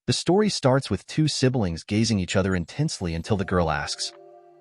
The story starts with two siblings gazing each other intensely until the girl asks,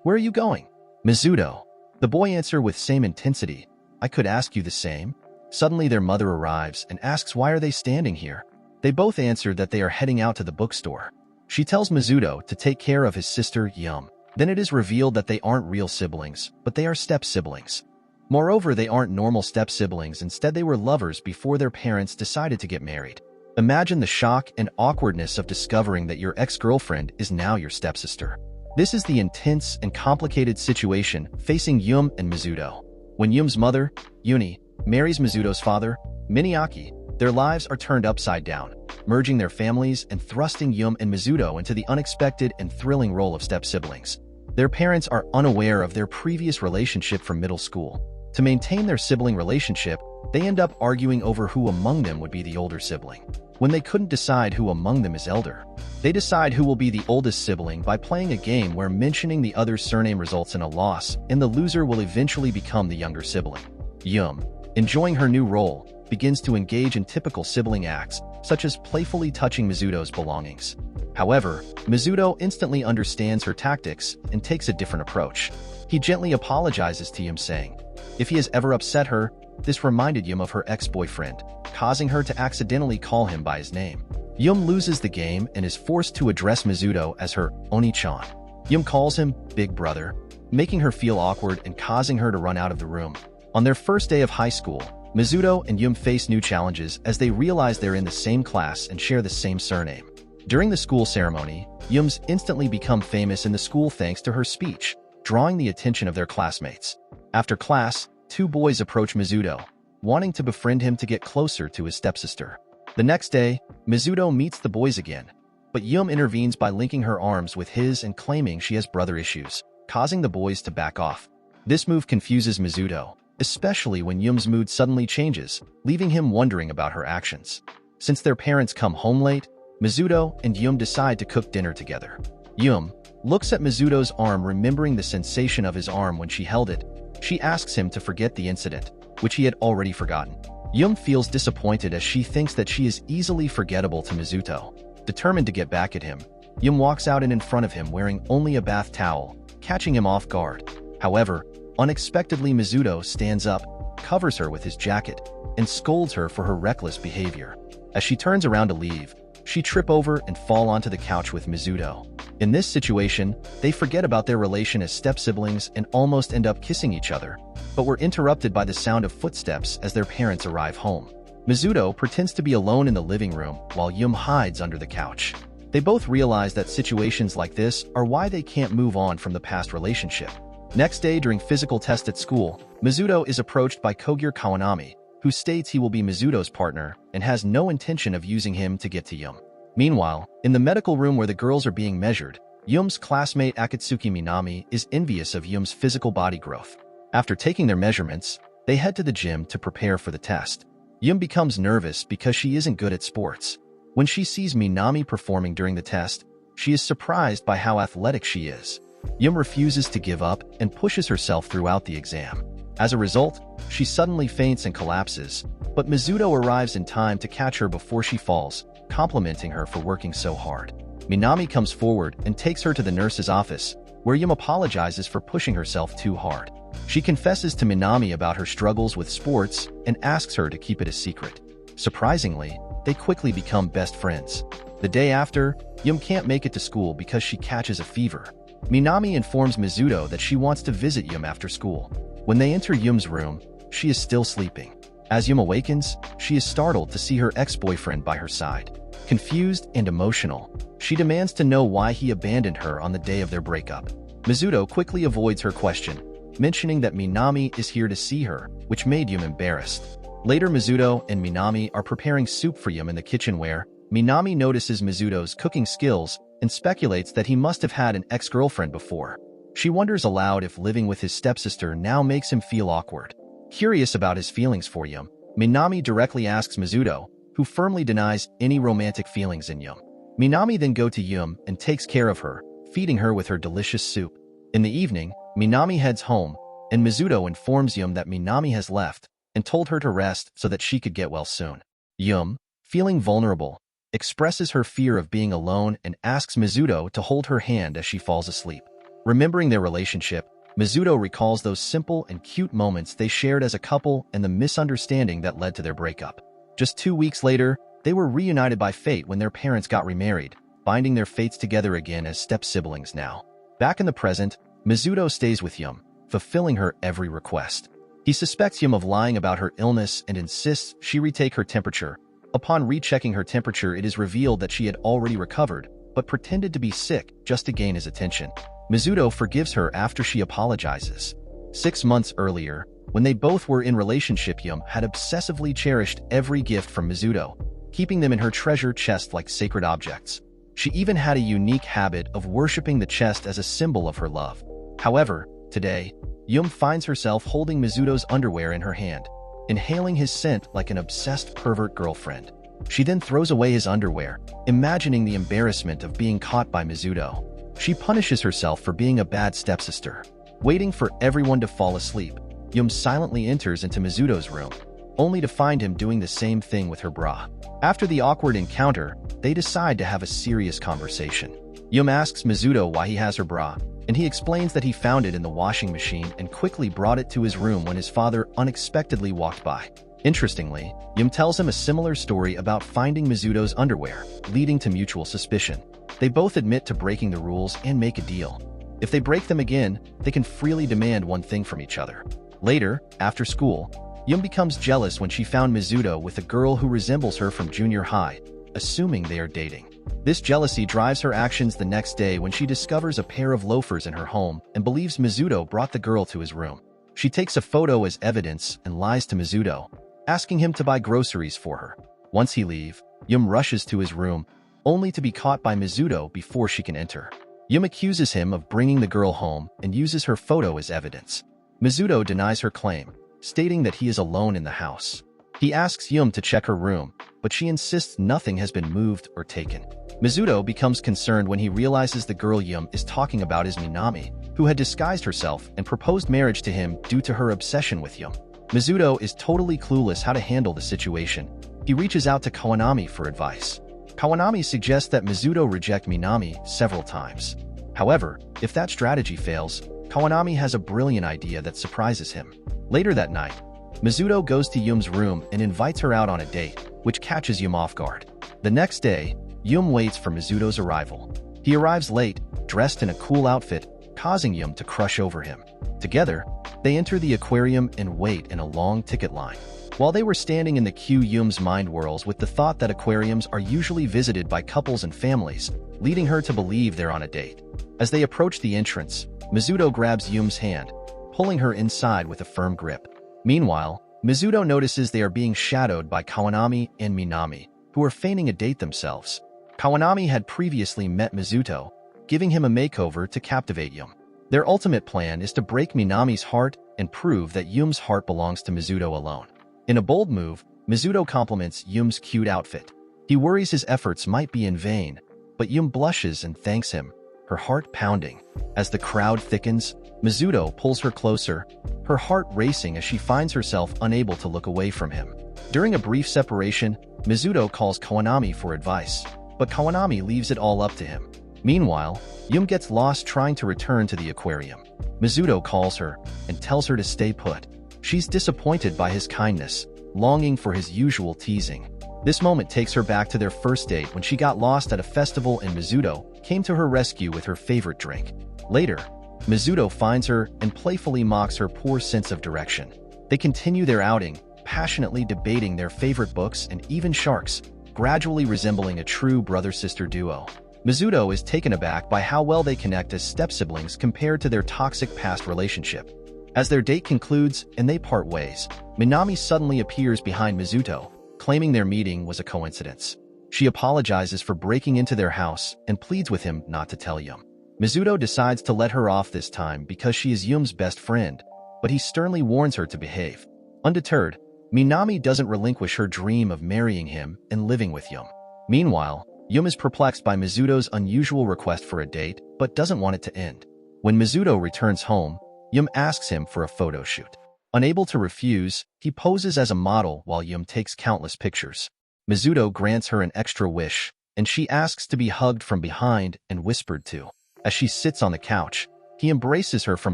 "Where are you going?" "Mizuto." The boy answers with same intensity, "I could ask you the same." Suddenly their mother arrives and asks why are they standing here. They both answer that they are heading out to the bookstore. She tells Mizuto to take care of his sister Yume. Then it is revealed that they aren't real siblings, but they are step-siblings. Moreover, they aren't normal step-siblings, instead they were lovers before their parents decided to get married. Imagine the shock and awkwardness of discovering that your ex-girlfriend is now your stepsister. This is the intense and complicated situation facing Yume and Mizuto. When Yume's mother, Yuni, marries Mizuto's father, Miniaki, their lives are turned upside down, merging their families and thrusting Yume and Mizuto into the unexpected and thrilling role of step-siblings. Their parents are unaware of their previous relationship from middle school. To maintain their sibling relationship, they end up arguing over who among them would be the older sibling. When they couldn't decide who among them is elder, they decide who will be the oldest sibling by playing a game where mentioning the other's surname results in a loss, and the loser will eventually become the younger sibling. Yume, enjoying her new role, begins to engage in typical sibling acts, such as playfully touching Mizuto's belongings. However, Mizuto instantly understands her tactics and takes a different approach. He gently apologizes to Yume, saying, if he has ever upset her, this reminded Yume of her ex-boyfriend, causing her to accidentally call him by his name. Yume loses the game and is forced to address Mizuto as her Oni-chan. Yume calls him Big Brother, making her feel awkward and causing her to run out of the room. On their first day of high school, Mizuto and Yume face new challenges as they realize they're in the same class and share the same surname. During the school ceremony, Yume's instantly become famous in the school thanks to her speech, drawing the attention of their classmates. After class, two boys approach Mizuto, wanting to befriend him to get closer to his stepsister. The next day, Mizuto meets the boys again, but Yume intervenes by linking her arms with his and claiming she has brother issues, causing the boys to back off. This move confuses Mizuto, especially when Yume's mood suddenly changes, leaving him wondering about her actions. Since their parents come home late, Mizuto and Yume decide to cook dinner together. Yume looks at Mizuto's arm, remembering the sensation of his arm when she held it. She asks him to forget the incident, which he had already forgotten. Yume feels disappointed as she thinks that she is easily forgettable to Mizuto. Determined to get back at him, Yume walks out and in front of him wearing only a bath towel, catching him off guard. However, unexpectedly Mizuto stands up, covers her with his jacket, and scolds her for her reckless behavior. As she turns around to leave, she trips over and falls onto the couch with Mizuto. In this situation, they forget about their relation as step-siblings and almost end up kissing each other, but were interrupted by the sound of footsteps as their parents arrive home. Mizuto pretends to be alone in the living room while Yume hides under the couch. They both realize that situations like this are why they can't move on from the past relationship. Next day, during physical test at school, Mizuto is approached by Kogure Kawanami, who states he will be Mizuto's partner and has no intention of using him to get to Yume. Meanwhile, in the medical room where the girls are being measured, Yume's classmate Akatsuki Minami is envious of Yume's physical body growth. After taking their measurements, they head to the gym to prepare for the test. Yume becomes nervous because she isn't good at sports. When she sees Minami performing during the test, she is surprised by how athletic she is. Yume refuses to give up and pushes herself throughout the exam. As a result, she suddenly faints and collapses, but Mizuto arrives in time to catch her before she falls, complimenting her for working so hard. Minami comes forward and takes her to the nurse's office, where Yume apologizes for pushing herself too hard. She confesses to Minami about her struggles with sports and asks her to keep it a secret. Surprisingly, they quickly become best friends. The day after, Yume can't make it to school because she catches a fever. Minami informs Mizuto that she wants to visit Yume after school. When they enter Yume's room, she is still sleeping. As Yume awakens, she is startled to see her ex-boyfriend by her side. Confused and emotional, she demands to know why he abandoned her on the day of their breakup. Mizuto quickly avoids her question, mentioning that Minami is here to see her, which made Yume embarrassed. Later, Mizuto and Minami are preparing soup for Yume in the kitchen where Minami notices Mizuto's cooking skills and speculates that he must have had an ex-girlfriend before. She wonders aloud if living with his stepsister now makes him feel awkward. Curious about his feelings for Yume, Minami directly asks Mizuto, who firmly denies any romantic feelings in Yume. Minami then goes to Yume and takes care of her, feeding her with her delicious soup. In the evening, Minami heads home, and Mizuto informs Yume that Minami has left and told her to rest so that she could get well soon. Yume, feeling vulnerable, expresses her fear of being alone, and asks Mizuto to hold her hand as she falls asleep. Remembering their relationship, Mizuto recalls those simple and cute moments they shared as a couple and the misunderstanding that led to their breakup. Just 2 weeks later, they were reunited by fate when their parents got remarried, binding their fates together again as step-siblings now. Back in the present, Mizuto stays with Yume, fulfilling her every request. He suspects Yume of lying about her illness and insists she retake her temperature. Upon rechecking her temperature, it is revealed that she had already recovered, but pretended to be sick just to gain his attention. Mizuto forgives her after she apologizes. 6 months earlier, when they both were in relationship, Yume had obsessively cherished every gift from Mizuto, keeping them in her treasure chest like sacred objects. She even had a unique habit of worshipping the chest as a symbol of her love. However, today, Yume finds herself holding Mizuto's underwear in her hand, inhaling his scent like an obsessed pervert girlfriend. She then throws away his underwear, imagining the embarrassment of being caught by Mizuto. She punishes herself for being a bad stepsister. Waiting for everyone to fall asleep, Yume silently enters into Mizuto's room, only to find him doing the same thing with her bra. After the awkward encounter, they decide to have a serious conversation. Yume asks Mizuto why he has her bra, and he explains that he found it in the washing machine and quickly brought it to his room when his father unexpectedly walked by. Interestingly, Yume tells him a similar story about finding Mizuto's underwear, leading to mutual suspicion. They both admit to breaking the rules and make a deal. If they break them again, they can freely demand one thing from each other. Later, after school, Yume becomes jealous when she found Mizuto with a girl who resembles her from junior high, assuming they are dating. This jealousy drives her actions the next day when she discovers a pair of loafers in her home and believes Mizuto brought the girl to his room. She takes a photo as evidence and lies to Mizuto, asking him to buy groceries for her. Once he leaves, Yume rushes to his room, only to be caught by Mizuto before she can enter. Yume accuses him of bringing the girl home and uses her photo as evidence. Mizuto denies her claim, stating that he is alone in the house. He asks Yume to check her room, but she insists nothing has been moved or taken. Mizuto becomes concerned when he realizes the girl Yume is talking about is Minami, who had disguised herself and proposed marriage to him due to her obsession with Yume. Mizuto is totally clueless how to handle the situation. He reaches out to Kawanami for advice. Kawanami suggests that Mizuto reject Minami several times. However, if that strategy fails, Kawanami has a brilliant idea that surprises him. Later that night, Mizuto goes to Yume's room and invites her out on a date, which catches Yume off guard. The next day, Yume waits for Mizuto's arrival. He arrives late, dressed in a cool outfit, causing Yume to crush over him. Together, they enter the aquarium and wait in a long ticket line. While they were standing in the queue, Yume's mind whirls with the thought that aquariums are usually visited by couples and families, leading her to believe they're on a date. As they approach the entrance, Mizuto grabs Yume's hand, pulling her inside with a firm grip. Meanwhile, Mizuto notices they are being shadowed by Kawanami and Minami, who are feigning a date themselves. Kawanami had previously met Mizuto, giving him a makeover to captivate Yume. Their ultimate plan is to break Minami's heart and prove that Yume's heart belongs to Mizuto alone. In a bold move, Mizuto compliments Yume's cute outfit. He worries his efforts might be in vain, but Yume blushes and thanks him, her heart pounding. As the crowd thickens, Mizuto pulls her closer, her heart racing as she finds herself unable to look away from him. During a brief separation, Mizuto calls Kawanami for advice, but Kawanami leaves it all up to him. Meanwhile, Yume gets lost trying to return to the aquarium. Mizuto calls her and tells her to stay put. She's disappointed by his kindness, longing for his usual teasing. This moment takes her back to their first date when she got lost at a festival and Mizuto came to her rescue with her favorite drink. Later, Mizuto finds her and playfully mocks her poor sense of direction. They continue their outing, passionately debating their favorite books and even sharks, gradually resembling a true brother-sister duo. Mizuto is taken aback by how well they connect as step-siblings compared to their toxic past relationship. As their date concludes and they part ways, Minami suddenly appears behind Mizuto, claiming their meeting was a coincidence. She apologizes for breaking into their house and pleads with him not to tell Yume. Mizuto decides to let her off this time because she is Yume's best friend, but he sternly warns her to behave. Undeterred, Minami doesn't relinquish her dream of marrying him and living with Yume. Meanwhile, Yume is perplexed by Mizuto's unusual request for a date, but doesn't want it to end. When Mizuto returns home, Yume asks him for a photo shoot. Unable to refuse, he poses as a model while Yume takes countless pictures. Mizuto grants her an extra wish, and she asks to be hugged from behind and whispered to. As she sits on the couch, he embraces her from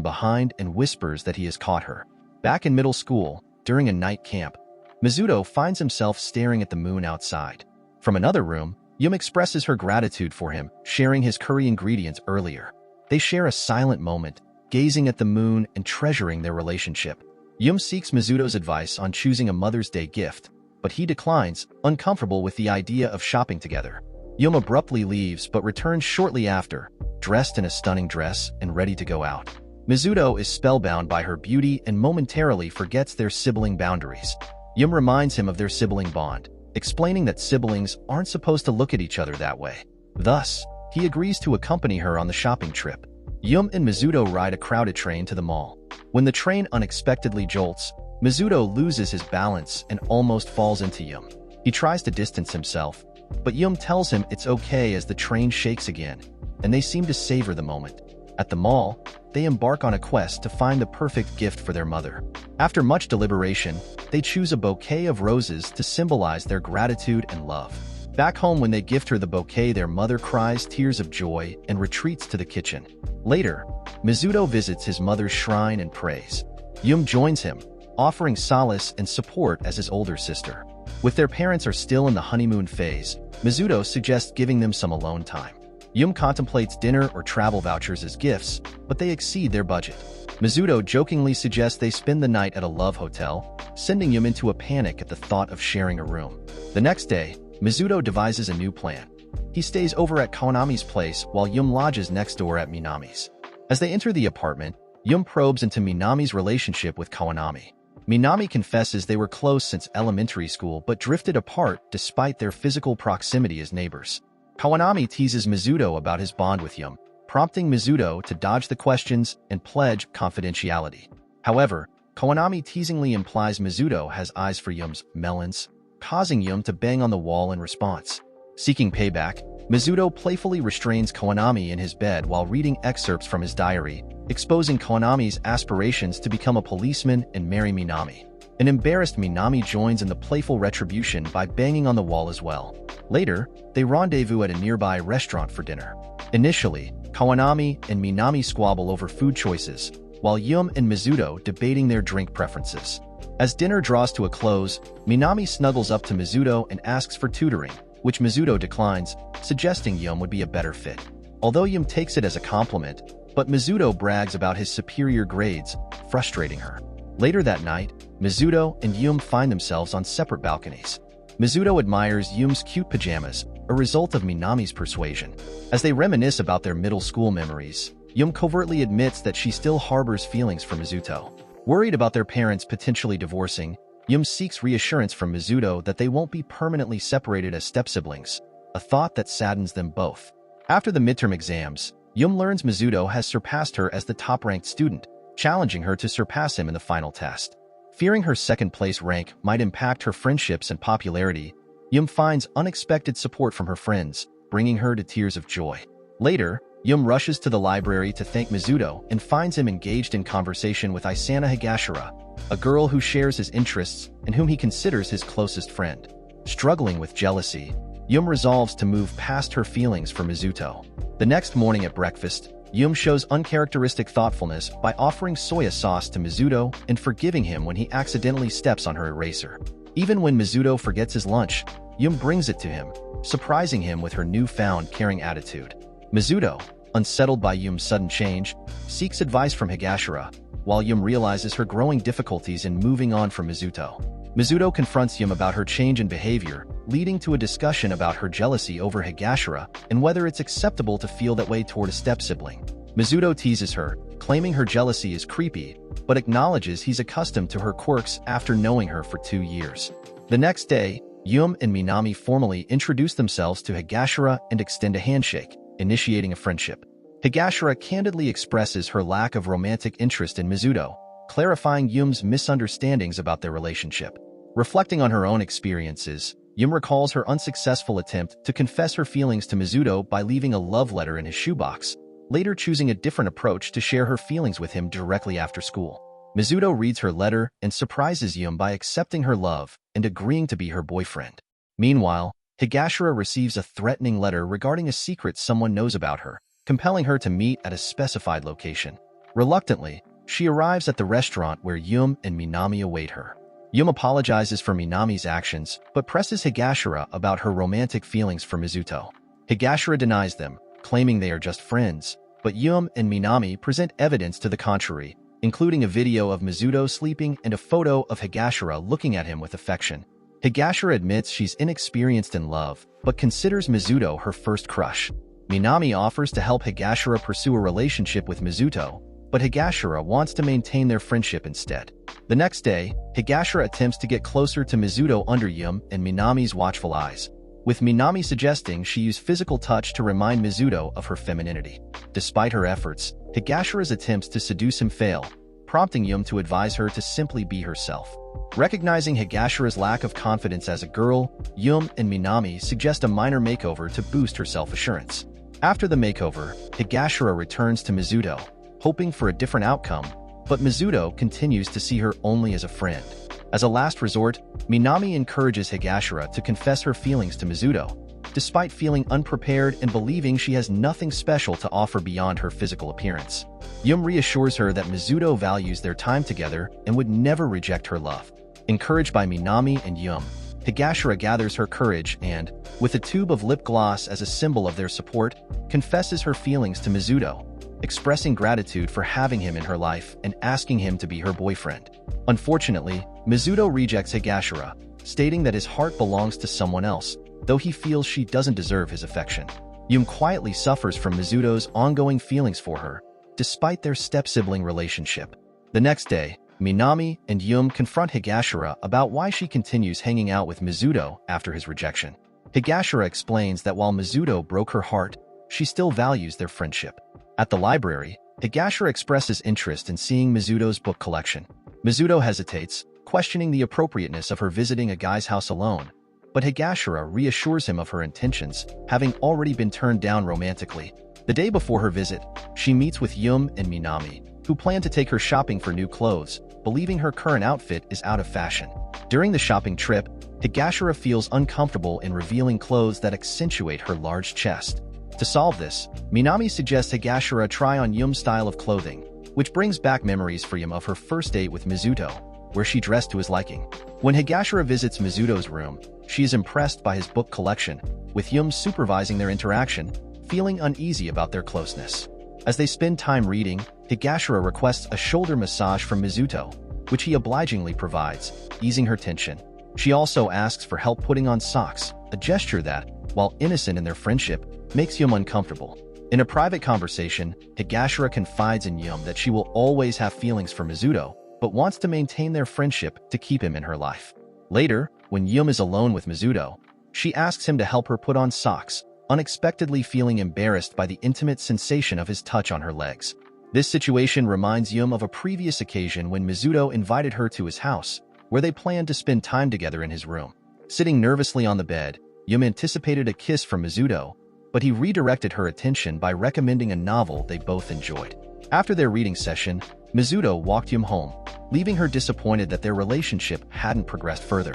behind and whispers that he has caught her. Back in middle school, during a night camp, Mizuto finds himself staring at the moon outside. From another room, Yume expresses her gratitude for him, sharing his curry ingredients earlier. They share a silent moment, gazing at the moon and treasuring their relationship. Yume seeks Mizuto's advice on choosing a Mother's Day gift, but he declines, uncomfortable with the idea of shopping together. Yume abruptly leaves but returns shortly after, dressed in a stunning dress and ready to go out. Mizuto is spellbound by her beauty and momentarily forgets their sibling boundaries. Yume reminds him of their sibling bond, explaining that siblings aren't supposed to look at each other that way. Thus, he agrees to accompany her on the shopping trip. Yume and Mizuto ride a crowded train to the mall. When the train unexpectedly jolts, Mizuto loses his balance and almost falls into Yume. He tries to distance himself, but Yume tells him it's okay as the train shakes again, and they seem to savor the moment. At the mall, they embark on a quest to find the perfect gift for their mother. After much deliberation, they choose a bouquet of roses to symbolize their gratitude and love. Back home, when they gift her the bouquet, their mother cries tears of joy and retreats to the kitchen. Later, Mizuto visits his mother's shrine and prays. Yume joins him, offering solace and support as his older sister. With their parents are still in the honeymoon phase, Mizuto suggests giving them some alone time. Yume contemplates dinner or travel vouchers as gifts, but they exceed their budget. Mizuto jokingly suggests they spend the night at a love hotel, sending Yume into a panic at the thought of sharing a room. The next day, Mizuto devises a new plan. He stays over at Kawanami's place while Yume lodges next door at Minami's. As they enter the apartment, Yume probes into Minami's relationship with Kawanami. Minami confesses they were close since elementary school but drifted apart despite their physical proximity as neighbors. Kawanami teases Mizuto about his bond with Yume, prompting Mizuto to dodge the questions and pledge confidentiality. However, Kawanami teasingly implies Mizuto has eyes for Yume's melons, causing Yume to bang on the wall in response. Seeking payback, Mizuto playfully restrains Kawanami in his bed while reading excerpts from his diary, exposing Kawanami's aspirations to become a policeman and marry Minami. An embarrassed Minami joins in the playful retribution by banging on the wall as well. Later, they rendezvous at a nearby restaurant for dinner. Initially, Kawanami and Minami squabble over food choices, while Yume and Mizuto debating their drink preferences. As dinner draws to a close, Minami snuggles up to Mizuto and asks for tutoring, which Mizuto declines, suggesting Yume would be a better fit. Although Yume takes it as a compliment, but Mizuto brags about his superior grades, frustrating her. Later that night, Mizuto and Yume find themselves on separate balconies. Mizuto admires Yume's cute pajamas, a result of Minami's persuasion. As they reminisce about their middle school memories, Yume covertly admits that she still harbors feelings for Mizuto. Worried about their parents potentially divorcing, Yume seeks reassurance from Mizuto that they won't be permanently separated as step-siblings, a thought that saddens them both. After the midterm exams, Yume learns Mizuto has surpassed her as the top-ranked student, challenging her to surpass him in the final test. Fearing her second-place rank might impact her friendships and popularity, Yume finds unexpected support from her friends, bringing her to tears of joy. Later, Yume rushes to the library to thank Mizuto and finds him engaged in conversation with Isana Higashira, a girl who shares his interests and whom he considers his closest friend. Struggling with jealousy, Yume resolves to move past her feelings for Mizuto. The next morning at breakfast, Yume shows uncharacteristic thoughtfulness by offering soya sauce to Mizuto and forgiving him when he accidentally steps on her eraser. Even when Mizuto forgets his lunch, Yume brings it to him, surprising him with her newfound caring attitude. Mizuto, unsettled by Yume's sudden change, seeks advice from Higashira, while Yume realizes her growing difficulties in moving on from Mizuto. Mizuto confronts Yume about her change in behavior, leading to a discussion about her jealousy over Higashira and whether it's acceptable to feel that way toward a step-sibling. Mizuto teases her, claiming her jealousy is creepy, but acknowledges he's accustomed to her quirks after knowing her for 2 years. The next day, Yume and Minami formally introduce themselves to Higashira and extend a handshake, initiating a friendship. Higashira candidly expresses her lack of romantic interest in Mizuto, clarifying Yume's misunderstandings about their relationship. Reflecting on her own experiences, Yume recalls her unsuccessful attempt to confess her feelings to Mizuto by leaving a love letter in his shoebox, later choosing a different approach to share her feelings with him directly after school. Mizuto reads her letter and surprises Yume by accepting her love and agreeing to be her boyfriend. Meanwhile, Higashira receives a threatening letter regarding a secret someone knows about her, compelling her to meet at a specified location. Reluctantly, she arrives at the restaurant where Yume and Minami await her. Yume apologizes for Minami's actions, but presses Higashira about her romantic feelings for Mizuto. Higashira denies them, claiming they are just friends, but Yume and Minami present evidence to the contrary, including a video of Mizuto sleeping and a photo of Higashira looking at him with affection. Higashira admits she's inexperienced in love, but considers Mizuto her first crush. Minami offers to help Higashira pursue a relationship with Mizuto, but Higashira wants to maintain their friendship instead. The next day, Higashira attempts to get closer to Mizuto under Yume and Minami's watchful eyes, with Minami suggesting she use physical touch to remind Mizuto of her femininity. Despite her efforts, Higashira's attempts to seduce him fail, prompting Yume to advise her to simply be herself. Recognizing Higashira's lack of confidence as a girl, Yume and Minami suggest a minor makeover to boost her self-assurance. After the makeover, Higashira returns to Mizuto, hoping for a different outcome, but Mizuto continues to see her only as a friend. As a last resort, Minami encourages Higashira to confess her feelings to Mizuto, despite feeling unprepared and believing she has nothing special to offer beyond her physical appearance. Yume reassures her that Mizuto values their time together and would never reject her love. Encouraged by Minami and Yume, Higashira gathers her courage and, with a tube of lip gloss as a symbol of their support, confesses her feelings to Mizuto, expressing gratitude for having him in her life and asking him to be her boyfriend. Unfortunately, Mizuto rejects Higashira, stating that his heart belongs to someone else, though he feels she doesn't deserve his affection. Yume quietly suffers from Mizuto's ongoing feelings for her, despite their step-sibling relationship. The next day, Minami and Yume confront Higashira about why she continues hanging out with Mizuto after his rejection. Higashira explains that while Mizuto broke her heart, she still values their friendship. At the library, Higashira expresses interest in seeing Mizuto's book collection. Mizuto hesitates, questioning the appropriateness of her visiting a guy's house alone, but Higashira reassures him of her intentions, having already been turned down romantically. The day before her visit, she meets with Yume and Minami, who plan to take her shopping for new clothes, believing her current outfit is out of fashion. During the shopping trip, Higashira feels uncomfortable in revealing clothes that accentuate her large chest. To solve this, Minami suggests Higashira try on Yume's style of clothing, which brings back memories for Yume of her first date with Mizuto, where she dressed to his liking. When Higashira visits Mizuto's room, she is impressed by his book collection, with Yume supervising their interaction, feeling uneasy about their closeness. As they spend time reading, Higashira requests a shoulder massage from Mizuto, which he obligingly provides, easing her tension. She also asks for help putting on socks, a gesture that, while innocent in their friendship, makes Yume uncomfortable. In a private conversation, Higashira confides in Yume that she will always have feelings for Mizuto, but wants to maintain their friendship to keep him in her life. Later, when Yume is alone with Mizuto, she asks him to help her put on socks, unexpectedly feeling embarrassed by the intimate sensation of his touch on her legs. This situation reminds Yume of a previous occasion when Mizuto invited her to his house, where they planned to spend time together in his room. Sitting nervously on the bed, Yume anticipated a kiss from Mizuto, but he redirected her attention by recommending a novel they both enjoyed. After their reading session, Mizuto walked Yume home, leaving her disappointed that their relationship hadn't progressed further.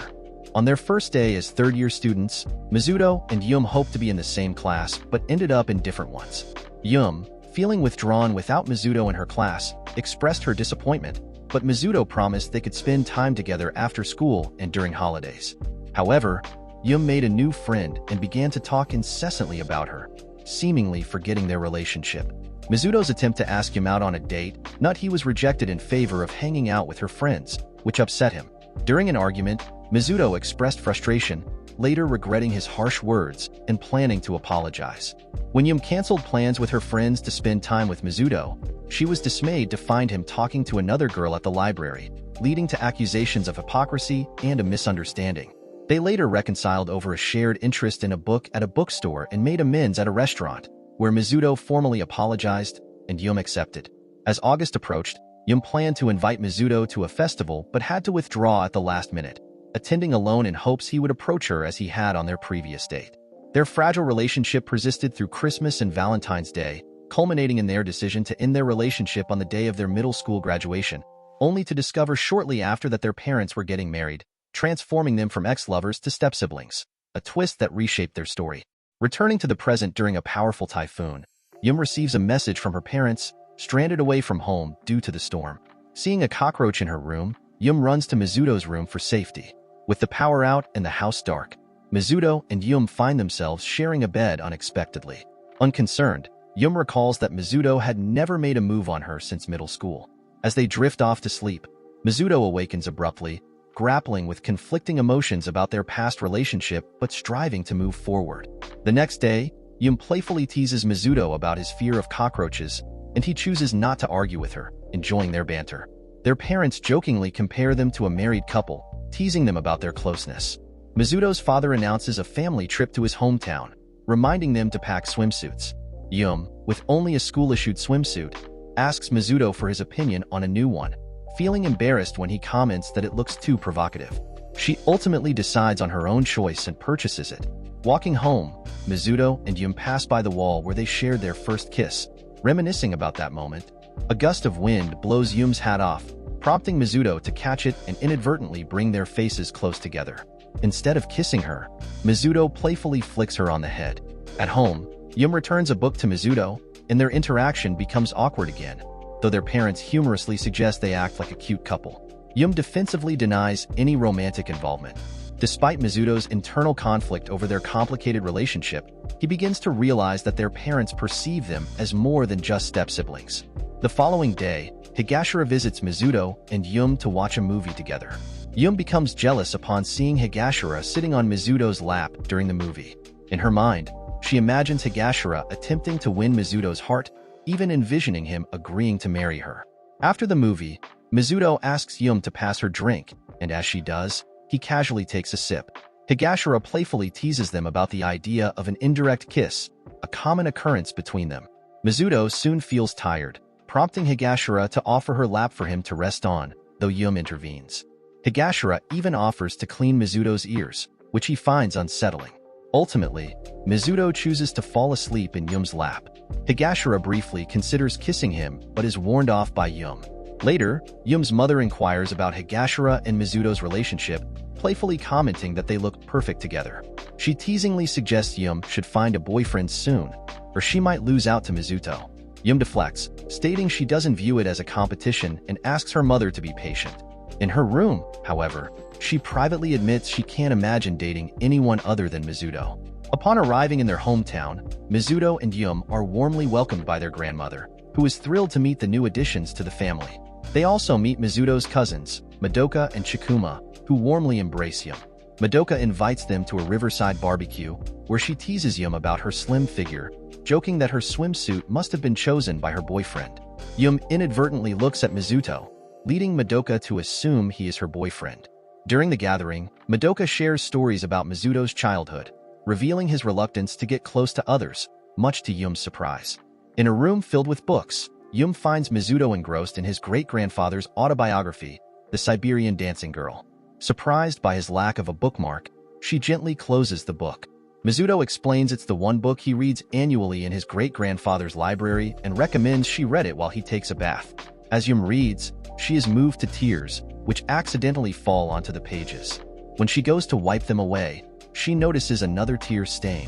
On their first day as third-year students, Mizuto and Yume hoped to be in the same class, but ended up in different ones. Yume, feeling withdrawn without Mizuto in her class, expressed her disappointment, but Mizuto promised they could spend time together after school and during holidays. However, Yume made a new friend and began to talk incessantly about her, seemingly forgetting their relationship. Mizuto's attempt to ask Yume out on a date, he was rejected in favor of hanging out with her friends, which upset him. During an argument, Mizuto expressed frustration, later regretting his harsh words and planning to apologize. When Yume canceled plans with her friends to spend time with Mizuto, she was dismayed to find him talking to another girl at the library, leading to accusations of hypocrisy and a misunderstanding. They later reconciled over a shared interest in a book at a bookstore and made amends at a restaurant, where Mizuto formally apologized and Yume accepted. As August approached, Yume planned to invite Mizuto to a festival but had to withdraw at the last minute, attending alone in hopes he would approach her as he had on their previous date. Their fragile relationship persisted through Christmas and Valentine's Day, culminating in their decision to end their relationship on the day of their middle school graduation, only to discover shortly after that their parents were getting married, transforming them from ex-lovers to step-siblings. a twist that reshaped their story. Returning to the present during a powerful typhoon, Yume receives a message from her parents, stranded away from home due to the storm. Seeing a cockroach in her room, Yume runs to Mizuto's room for safety. With the power out and the house dark, Mizuto and Yume find themselves sharing a bed unexpectedly. Unconcerned, Yume recalls that Mizuto had never made a move on her since middle school. As they drift off to sleep, Mizuto awakens abruptly, grappling with conflicting emotions about their past relationship but striving to move forward. The next day, Yume playfully teases Mizuto about his fear of cockroaches, and he chooses not to argue with her, enjoying their banter. Their parents jokingly compare them to a married couple, teasing them about their closeness. Mizuto's father announces a family trip to his hometown, reminding them to pack swimsuits. Yume, with only a school-issued swimsuit, asks Mizuto for his opinion on a new one, feeling embarrassed when he comments that it looks too provocative. She ultimately decides on her own choice and purchases it. Walking home, Mizuto and Yume pass by the wall where they shared their first kiss. Reminiscing about that moment, a gust of wind blows Yume's hat off, prompting Mizuto to catch it and inadvertently bring their faces close together. Instead of kissing her, Mizuto playfully flicks her on the head. At home, Yume returns a book to Mizuto, and their interaction becomes awkward again, though their parents humorously suggest they act like a cute couple. Yume defensively denies any romantic involvement. Despite Mizuto's internal conflict over their complicated relationship, he begins to realize that their parents perceive them as more than just step-siblings. The following day, Higashira visits Mizuto and Yume to watch a movie together. Yume becomes jealous upon seeing Higashira sitting on Mizuto's lap during the movie. In her mind, she imagines Higashira attempting to win Mizuto's heart, even envisioning him agreeing to marry her. After the movie, Mizuto asks Yume to pass her drink, and as she does, he casually takes a sip. Higashira playfully teases them about the idea of an indirect kiss, a common occurrence between them. Mizuto soon feels tired, prompting Higashira to offer her lap for him to rest on, though Yume intervenes. Higashira even offers to clean Mizuto's ears, which he finds unsettling. Ultimately, Mizuto chooses to fall asleep in Yume's lap. Higashira briefly considers kissing him but is warned off by Yume. Later, Yume's mother inquires about Higashira and Mizuto's relationship, playfully commenting that they look perfect together. She teasingly suggests Yume should find a boyfriend soon, or she might lose out to Mizuto. Yume deflects, stating she doesn't view it as a competition and asks her mother to be patient. In her room, however, she privately admits she can't imagine dating anyone other than Mizuto. Upon arriving in their hometown, Mizuto and Yume are warmly welcomed by their grandmother, who is thrilled to meet the new additions to the family. They also meet Mizuto's cousins, Madoka and Chikuma, who warmly embrace Yume. Madoka invites them to a riverside barbecue, where she teases Yume about her slim figure, joking that her swimsuit must have been chosen by her boyfriend. Yume inadvertently looks at Mizuto, leading Madoka to assume he is her boyfriend. During the gathering, Madoka shares stories about Mizuto's childhood, revealing his reluctance to get close to others, much to Yume's surprise. In a room filled with books, Yume finds Mizuto engrossed in his great-grandfather's autobiography, The Siberian Dancing Girl. Surprised by his lack of a bookmark, she gently closes the book. Mizuto explains it's the one book he reads annually in his great-grandfather's library and recommends she read it while he takes a bath. As Yume reads, she is moved to tears, which accidentally fall onto the pages. When she goes to wipe them away, she notices another tear stain,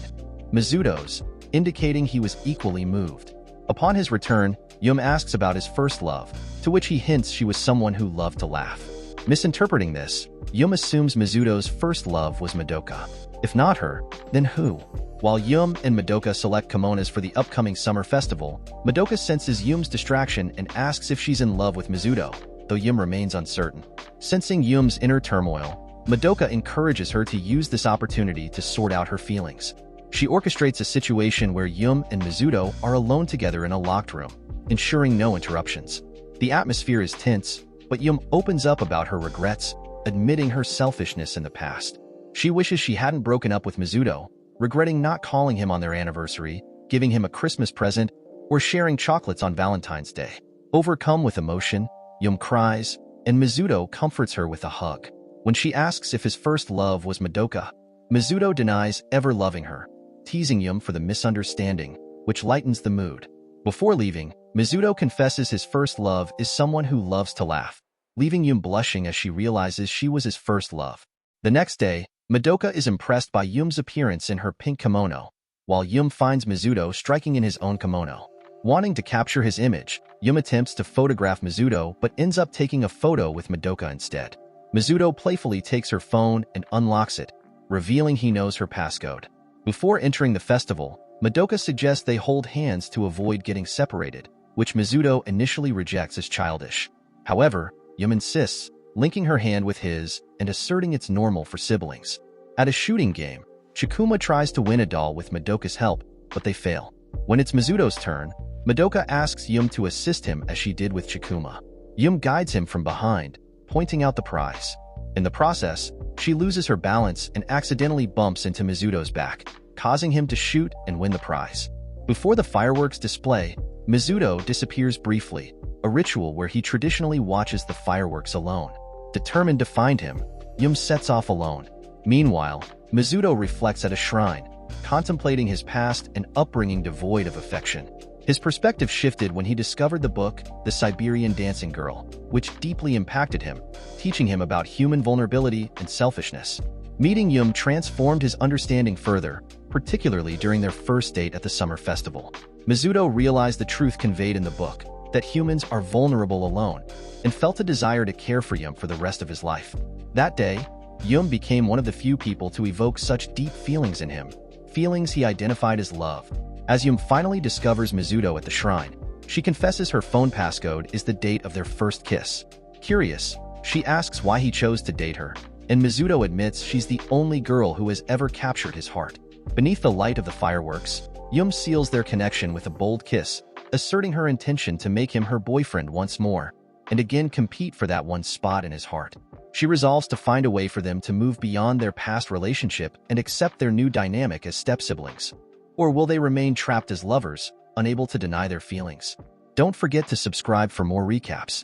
Mizuto's, indicating he was equally moved. Upon his return, Yume asks about his first love, to which he hints she was someone who loved to laugh. Misinterpreting this, Yume assumes Mizuto's first love was Madoka. If not her, then who? While Yume and Madoka select kimonos for the upcoming summer festival, Madoka senses Yume's distraction and asks if she's in love with Mizuto, though Yume remains uncertain. Sensing Yume's inner turmoil, Madoka encourages her to use this opportunity to sort out her feelings. She orchestrates a situation where Yume and Mizuto are alone together in a locked room, ensuring no interruptions. The atmosphere is tense, but Yume opens up about her regrets, admitting her selfishness in the past. She wishes she hadn't broken up with Mizuto, regretting not calling him on their anniversary, giving him a Christmas present, or sharing chocolates on Valentine's Day. Overcome with emotion, Yume cries, and Mizuto comforts her with a hug. When she asks if his first love was Madoka, Mizuto denies ever loving her, teasing Yume for the misunderstanding, which lightens the mood. Before leaving, Mizuto confesses his first love is someone who loves to laugh, leaving Yume blushing as she realizes she was his first love. The next day, Madoka is impressed by Yume's appearance in her pink kimono, while Yume finds Mizuto striking in his own kimono. Wanting to capture his image, Yume attempts to photograph Mizuto but ends up taking a photo with Madoka instead. Mizuto playfully takes her phone and unlocks it, revealing he knows her passcode. Before entering the festival, Madoka suggests they hold hands to avoid getting separated, which Mizuto initially rejects as childish. However, Yume insists, linking her hand with his and asserting it's normal for siblings. At a shooting game, Chikuma tries to win a doll with Madoka's help, but they fail. When it's Mizuto's turn, Madoka asks Yume to assist him as she did with Chikuma. Yume guides him from behind, pointing out the prize. In the process, she loses her balance and accidentally bumps into Mizuto's back, causing him to shoot and win the prize. Before the fireworks display, Mizuto disappears briefly, a ritual where he traditionally watches the fireworks alone. Determined to find him, Yume sets off alone. Meanwhile, Mizuto reflects at a shrine, contemplating his past and upbringing devoid of affection. His perspective shifted when he discovered the book, The Siberian Dancing Girl, which deeply impacted him, teaching him about human vulnerability and selfishness. Meeting Yume transformed his understanding further, particularly during their first date at the summer festival. Mizuto realized the truth conveyed in the book, that humans are vulnerable alone, and felt a desire to care for Yume for the rest of his life. That day, Yume became one of the few people to evoke such deep feelings in him, feelings he identified as love. As Yume finally discovers Mizuto at the shrine, she confesses her phone passcode is the date of their first kiss. Curious, she asks why he chose to date her, and Mizuto admits she's the only girl who has ever captured his heart. Beneath the light of the fireworks, Yume seals their connection with a bold kiss, asserting her intention to make him her boyfriend once more, and again compete for that one spot in his heart. She resolves to find a way for them to move beyond their past relationship and accept their new dynamic as step-siblings. Or will they remain trapped as lovers, unable to deny their feelings? Don't forget to subscribe for more recaps.